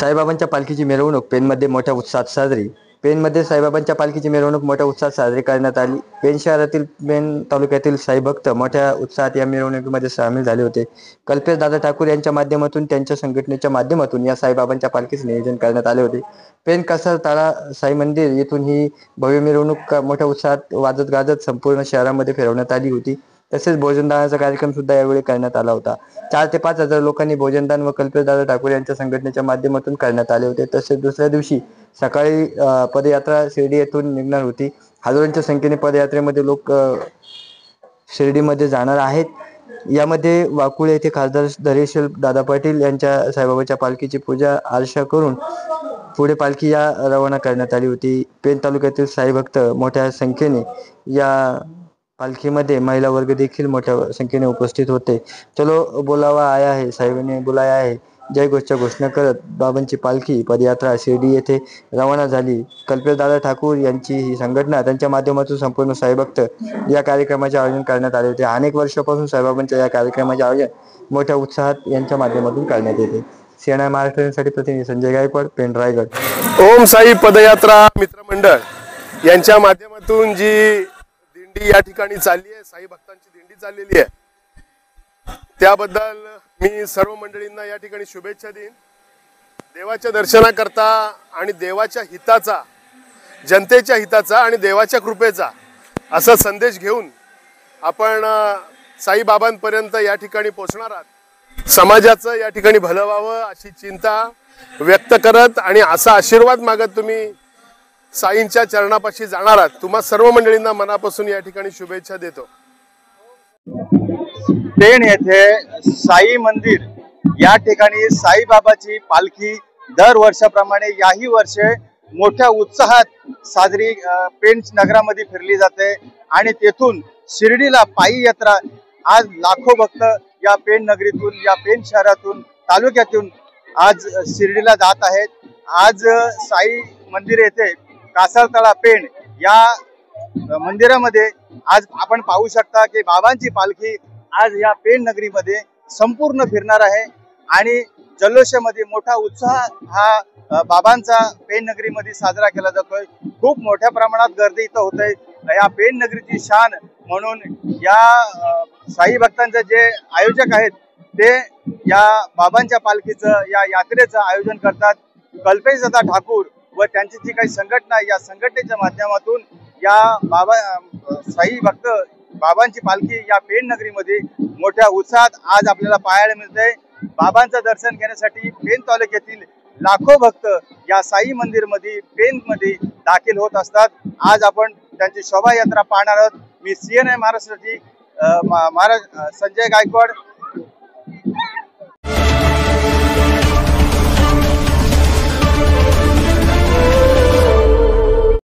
साईबाबांच्या पालखीची मिरवणूक पेणमध्ये मोठ्या उत्साहात साजरी. पेणमध्ये साईबाबांच्या पालखीची मिरवणूक मोठ्या उत्साहात साजरी करण्यात आली. पेण शहरातील पेण तालुक्यातील साईभक्त मोठ्या उत्साहात या मिरवणुकीमध्ये सामील झाले होते. कल्पेश दादा ठाकूर यांच्या माध्यमातून त्यांच्या संघटनेच्या माध्यमातून या साईबाबांच्या पालखीचे नियोजन करण्यात आले होते. पेण कसार ताळा साई मंदिर येथून ही भव्य मिरवणूक मोठ्या उत्साहात वाजत गाजत संपूर्ण शहरामध्ये फिरवण्यात आली होती. तसेच भोजनदानाचा कार्यक्रम सुद्धा यावेळी करण्यात आला होता. 4 ते 5 हजार लोकांनी भोजनदान व कल्पेशदादा ठाकूर यांच्या संघटनेच्या माध्यमातून करण्यात आले होते. तसेच दुसऱ्या दिवशी सकाळी पदयात्रा शिर्डी येथून निघणार होती. हजारोंच्या संख्येने पदयात्रेमध्ये लोक शिर्डीमध्ये जाणार आहेत. यामध्ये वाकुळे येथे खासदार धैर्यशील दादा पाटील यांच्या साईबाबाच्या पालखीची पूजा अर्चा करून पुढे पालखी या रवाना करण्यात आली होती. पेण तालुक्यातील साईभक्त मोठ्या संख्येने या पालखीमध्ये महिला वर्ग देखील मोठ्या संख्येने उपस्थित होते. चलो बुलावा आया है, साहेबांनी बुलाया है, जय घोषच्या घोषणा करत बाबांची पालखी पदयात्रा शिर्डी येथे रवाना झाली. कल्पेशदादा ठाकूर यांची ही संघटना त्यांच्या माध्यमातून संपूर्ण साईभक्त या कार्यक्रमाचे आयोजन करण्यात आले होते. अनेक वर्षापासून साईबाबांच्या या कार्यक्रमाचे आयोजन मोठ्या उत्साहात यांच्या माध्यमातून करण्यात येते. सीएनआय महाराष्ट्रासाठी प्रतिनिधी संजय गायकवाड, पेण, रायगड. ओम साई पदयात्रा मित्रमंडळ यांच्या माध्यमातून जी दिंडी या ठिकाणी चालली आहे, साई भक्तांची दिंडी चाललेली आहे, त्याबद्दल मी सर्व मंडळींना या ठिकाणी शुभेच्छा देईन. देवाच्या दर्शनाकरता आणि देवाच्या हिताचा, जनतेच्या हिताचा आणि देवाच्या कृपेचा असा संदेश घेऊन आपण साईबाबांपर्यंत या ठिकाणी पोहोचणार आहात. समाजाचं या ठिकाणी भलं व्हावं अशी चिंता व्यक्त करत आणि असा आशीर्वाद मागत तुम्ही साईंच्या चरणापाशी जाणार आहात. तुम्हा सर्व मंडळींना मनापासून या ठिकाणी शुभेच्छा देतो. पेण येथे साई मंदिर या ठिकाणी साईबाबाची पालखी दर वर्षाप्रमाणे याही वर्षे मोठ्या उत्साहात साजरी पेण नगरामध्ये फिरली जाते आणि तेथून शिर्डीला पायी यात्रा. आज लाखो भक्त या पेण नगरीतून, या पेण शहरातून, तालुक्यातून आज शिर्डीला जात आहेत. आज साई मंदिर येथे कासारतळा पेण या मंदिरामध्ये आज आपण पाहू शकता की बाबांची पालखी आज या पेण नगरीमध्ये संपूर्ण फिरणार आहे आणि जल्लोषामध्ये मोठा उत्साह हा बाबांचा पेण नगरीमध्ये साजरा केला जातोय. खूप मोठ्या प्रमाणात गर्दी इथं होत आहे. या पेण नगरीची शान म्हणून या साई भक्तांचे जे आयोजक आहेत ते या बाबांच्या पालखीचं, या यात्रेचं आयोजन करतात. कल्पेशदादा ठाकूर व त्यांची जी काही संघटना, या संघटनेच्या माध्यमातून या साई भक्त बाबांची पालखी या पेण नगरीमध्ये मोठ्या उत्साहात आज आपल्याला पाहायला मिळते. बाबांचं दर्शन घेण्यासाठी पेण तालुक्यातील लाखो भक्त या साई मंदिरमध्ये, पेण मध्ये दाखल होत असतात. आज आपण त्यांची शोभायात्रा पाहणार आहोत. मी सीएनआय महाराष्ट्राची संजय गायकवाड,